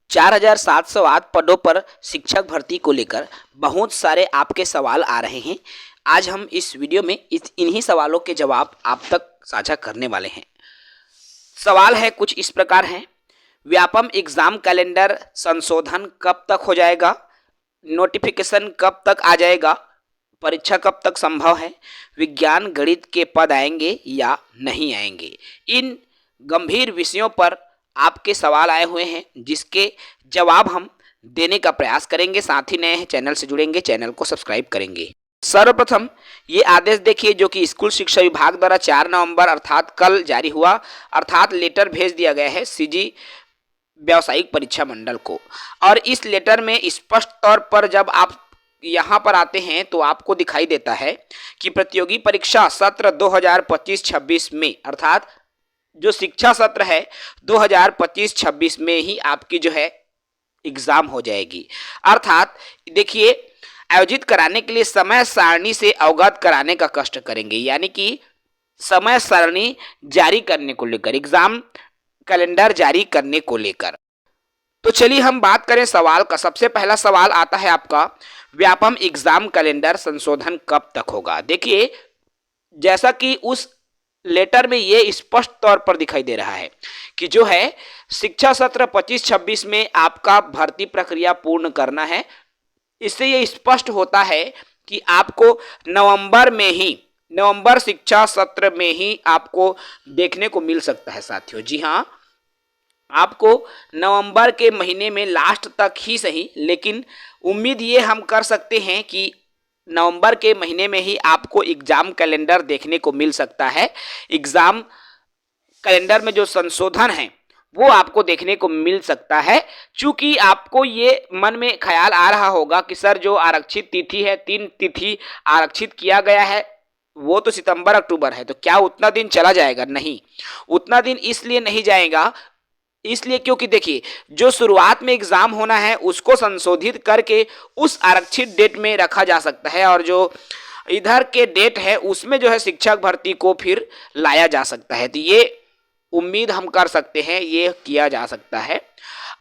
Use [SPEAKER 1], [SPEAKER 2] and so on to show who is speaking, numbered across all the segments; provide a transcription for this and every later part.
[SPEAKER 1] 4708 पदों पर शिक्षक भर्ती को लेकर बहुत सारे आपके सवाल आ रहे हैं। आज हम इस वीडियो में इन्हीं सवालों के जवाब आप तक साझा करने वाले हैं। सवाल है कुछ इस प्रकार हैं। व्यापम एग्जाम कैलेंडर संशोधन कब तक हो जाएगा? नोटिफिकेशन कब तक आ जाएगा? परीक्षा कब तक संभव है? विज्ञान गणित के पद आएंगे या नहीं आएंगे? इन गंभीर विषयों पर आपके सवाल आए हुए हैं, जिसके जवाब हम देने का प्रयास करेंगे। साथ ही नए चैनल से जुड़ेंगे, चैनल को सब्सक्राइब करेंगे। सर्वप्रथम ये आदेश देखिए जो कि स्कूल शिक्षा विभाग द्वारा 4 नवंबर अर्थात कल जारी हुआ, अर्थात लेटर भेज दिया गया है सीजी व्यावसायिक परीक्षा मंडल को। और इस लेटर में स्पष्ट तौर पर जब आप यहाँ पर आते हैं तो आपको दिखाई देता है कि प्रतियोगी परीक्षा सत्र 2025-26 में, अर्थात जो शिक्षा सत्र है 2025-26 में ही आपकी जो है एग्जाम हो जाएगी। अर्थात देखिए, आयोजित कराने के लिए समय सारणी से अवगत कराने का कष्ट करेंगे, यानी कि समय सारणी जारी करने को लेकर, एग्जाम कैलेंडर जारी करने को लेकर। तो चलिए हम बात करें सवाल का। सबसे पहला सवाल आता है आपका, व्यापम एग्जाम कैलेंडर संशोधन कब तक होगा? देखिए, जैसा कि उस लेटर में ये स्पष्ट तौर पर दिखाई दे रहा है कि जो है शिक्षा सत्र 25-26 में आपका भर्ती प्रक्रिया पूर्ण करना है। इससे ये स्पष्ट होता है कि आपको नवंबर में ही, नवंबर शिक्षा सत्र में ही आपको देखने को मिल सकता है साथियों। जी हाँ, आपको नवंबर के महीने में लास्ट तक ही सही, लेकिन उम्मीद ये हम कर सकते हैं कि नवंबर के महीने में ही आपको एग्जाम कैलेंडर देखने को मिल सकता है। एग्जाम कैलेंडर में जो संशोधन है वो आपको देखने को मिल सकता है। चूंकि आपको ये मन में ख्याल आ रहा होगा कि सर जो आरक्षित तिथि है, 3 तिथि आरक्षित किया गया है, वो तो सितंबर अक्टूबर है, तो क्या उतना दिन चला जाएगा? नहीं, उतना दिन इसलिए नहीं जाएगा, इसलिए क्योंकि देखिए, जो शुरुआत में एग्जाम होना है उसको संशोधित करके उस आरक्षित डेट में रखा जा सकता है, और जो इधर के डेट है उसमें जो है शिक्षक भर्ती को फिर लाया जा सकता है। तो ये उम्मीद हम कर सकते हैं, ये किया जा सकता है।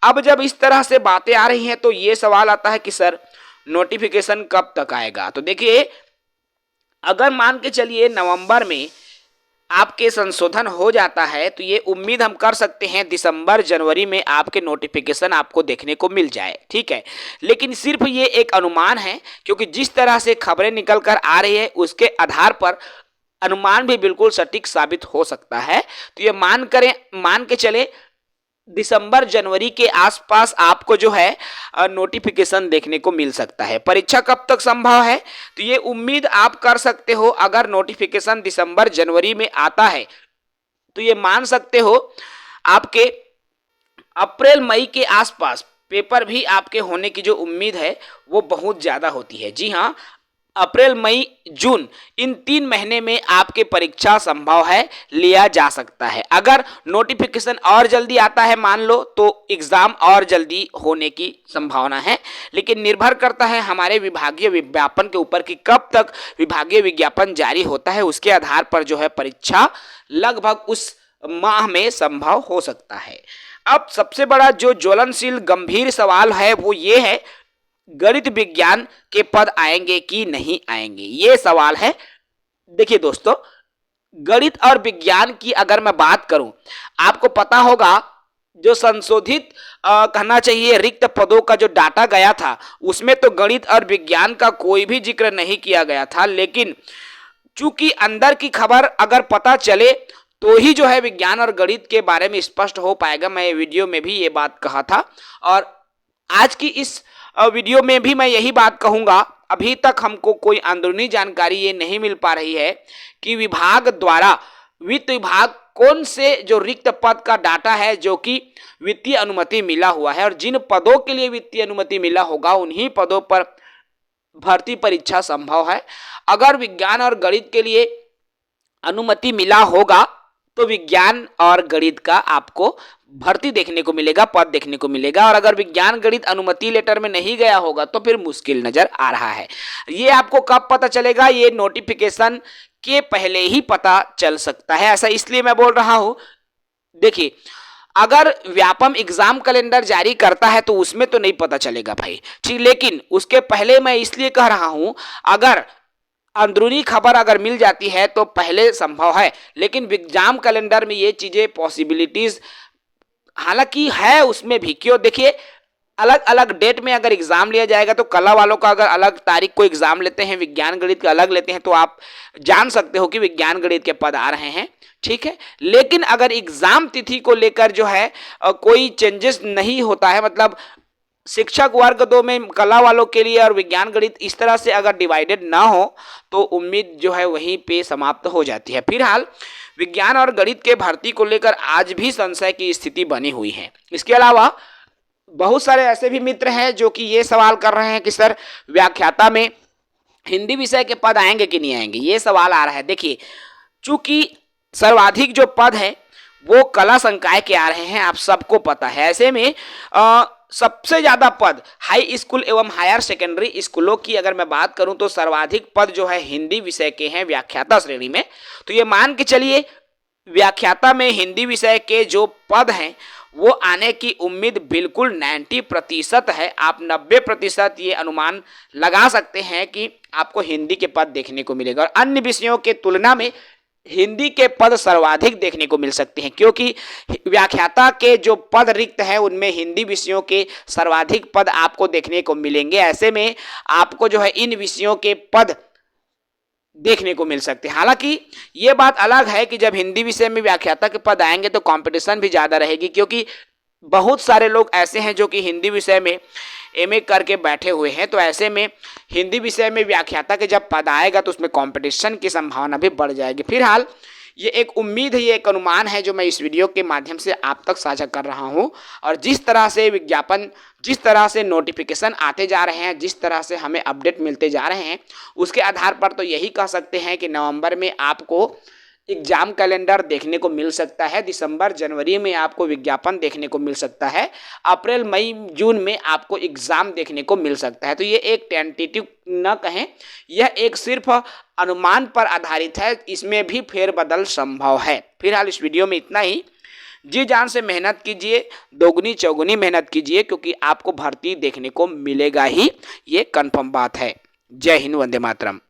[SPEAKER 1] अब जब इस तरह से बातें आ रही हैं तो ये सवाल आता है कि सर नोटिफिकेशन कब तक आएगा? तो देखिए, अगर मान के चलिए नवंबर में आपके संशोधन हो जाता है तो ये उम्मीद हम कर सकते हैं दिसंबर जनवरी में आपके नोटिफिकेशन आपको देखने को मिल जाए। ठीक है, लेकिन सिर्फ ये एक अनुमान है, क्योंकि जिस तरह से खबरें निकल कर आ रही है उसके आधार पर अनुमान भी बिल्कुल सटीक साबित हो सकता है। तो ये मान के चले दिसंबर जनवरी के आसपास आपको जो है नोटिफिकेशन देखने को मिल सकता है। परीक्षा कब तक संभव है? तो ये उम्मीद आप कर सकते हो, अगर नोटिफिकेशन दिसंबर जनवरी में आता है तो ये मान सकते हो आपके अप्रैल मई के आसपास पेपर भी आपके होने की जो उम्मीद है वो बहुत ज़्यादा होती है। जी हाँ, अप्रैल मई जून इन 3 महीने में आपके परीक्षा संभव है, लिया जा सकता है। अगर नोटिफिकेशन और जल्दी आता है मान लो, तो एग्जाम और जल्दी होने की संभावना है, लेकिन निर्भर करता है हमारे विभागीय विज्ञापन के ऊपर कि कब तक विभागीय विज्ञापन जारी होता है। उसके आधार पर जो है परीक्षा लगभग उस माह में संभव हो सकता है। अब सबसे बड़ा जो ज्वलनशील गंभीर सवाल है वो ये है, गणित विज्ञान के पद आएंगे कि नहीं आएंगे? ये सवाल है। देखिए दोस्तों, गणित और विज्ञान की अगर मैं बात करूं, आपको पता होगा जो संशोधित कहना चाहिए रिक्त पदों का जो डाटा गया था उसमें तो गणित और विज्ञान का कोई भी जिक्र नहीं किया गया था, लेकिन चूंकि अंदर की खबर अगर पता चले तो ही जो है विज्ञान और गणित के बारे में स्पष्ट हो पाएगा। मैं वीडियो में भी ये बात कहा था और आज की इस वीडियो में भी मैं यही बात कहूंगा। अभी तक हमको कोई अंदरूनी जानकारी ये नहीं मिल पा रही है कि विभाग द्वारा, वित्त विभाग कौन से जो रिक्त पद का डाटा है जो कि वित्तीय अनुमति मिला हुआ है, और जिन पदों के लिए वित्तीय अनुमति मिला होगा उन्हीं पदों पर भर्ती परीक्षा संभव है। अगर विज्ञान और गणित के लिए अनुमति मिला होगा तो विज्ञान और गणित का आपको भर्ती देखने को मिलेगा, पद देखने को मिलेगा, और अगर विज्ञान गणित अनुमति लेटर में नहीं गया होगा तो फिर मुश्किल नजर आ रहा है। ये आपको कब पता चलेगा? ये नोटिफिकेशन के पहले ही पता चल सकता है। ऐसा इसलिए मैं बोल रहा हूं, देखिए अगर व्यापम एग्जाम कैलेंडर जारी करता है तो उसमें तो नहीं पता चलेगा भाई, ठीक। लेकिन उसके पहले मैं इसलिए कह रहा हूं, अगर अंदरूनी खबर अगर मिल जाती है तो पहले संभव है, लेकिन एग्जाम कैलेंडर में ये चीजें पॉसिबिलिटीज हालांकि है उसमें भी। क्यों, देखिए अलग अलग डेट में अगर एग्जाम लिया जाएगा तो कला वालों का अगर अलग तारीख को एग्जाम लेते हैं, विज्ञान गणित का अलग लेते हैं, तो आप जान सकते हो कि विज्ञान गणित के पद आ रहे हैं, ठीक है। लेकिन अगर एग्जाम तिथि को लेकर जो है कोई चेंजेस नहीं होता है, मतलब शिक्षक वर्ग 2 में कला वालों के लिए और विज्ञान गणित इस तरह से अगर डिवाइडेड ना हो तो उम्मीद जो है वहीं पे समाप्त हो जाती है। फिलहाल विज्ञान और गणित के भर्ती को लेकर आज भी संशय की स्थिति बनी हुई है। इसके अलावा बहुत सारे ऐसे भी मित्र हैं जो कि ये सवाल कर रहे हैं कि सर व्याख्याता में हिंदी विषय के पद आएंगे कि नहीं आएंगे, ये सवाल आ रहा है। देखिए चूंकि सर्वाधिक जो पद है वो कला संकाय के आ रहे हैं, आप सबको पता है। ऐसे में सबसे ज्यादा पद हाई स्कूल एवं हायर सेकेंडरी स्कूलों की अगर मैं बात करूं तो सर्वाधिक पद जो है हिंदी विषय के हैं व्याख्याता श्रेणी में। तो ये मान के चलिए व्याख्याता में हिंदी विषय के जो पद हैं वो आने की उम्मीद बिल्कुल 90% है। आप 90% ये अनुमान लगा सकते हैं कि आपको हिंदी के पद देखने को मिलेगा, और अन्य विषयों के तुलना में हिंदी के पद सर्वाधिक देखने को मिल सकते हैं, क्योंकि व्याख्याता के जो पद रिक्त हैं उनमें हिंदी विषयों के सर्वाधिक पद आपको देखने को मिलेंगे। ऐसे में आपको जो है इन विषयों के पद देखने को मिल सकते हैं। हालांकि ये बात अलग है कि जब हिंदी विषय में व्याख्याता के पद आएंगे तो कंपटीशन भी ज़्यादा रहेगी, क्योंकि बहुत सारे लोग ऐसे हैं जो कि हिंदी विषय में एमए करके बैठे हुए हैं। तो ऐसे में हिंदी विषय में व्याख्याता के जब पद आएगा तो उसमें कंपटीशन की संभावना भी बढ़ जाएगी। फिलहाल ये एक उम्मीद है, ये एक अनुमान है जो मैं इस वीडियो के माध्यम से आप तक साझा कर रहा हूं। और जिस तरह से विज्ञापन, जिस तरह से नोटिफिकेशन आते जा रहे हैं, जिस तरह से हमें अपडेट मिलते जा रहे हैं, उसके आधार पर तो यही कह सकते हैं कि नवंबर में आपको एग्जाम कैलेंडर देखने को मिल सकता है, दिसंबर जनवरी में आपको विज्ञापन देखने को मिल सकता है, अप्रैल मई जून में आपको एग्जाम देखने को मिल सकता है। तो ये एक टेंटेटिव न कहें, यह एक सिर्फ अनुमान पर आधारित है, इसमें भी फेरबदल संभव है। फिलहाल इस वीडियो में इतना ही। जी जान से मेहनत कीजिए, दोगुनी चौगुनी मेहनत कीजिए, क्योंकि आपको भर्ती देखने को मिलेगा ही, ये कंफर्म बात है। जय हिंद, वंदे मातरम।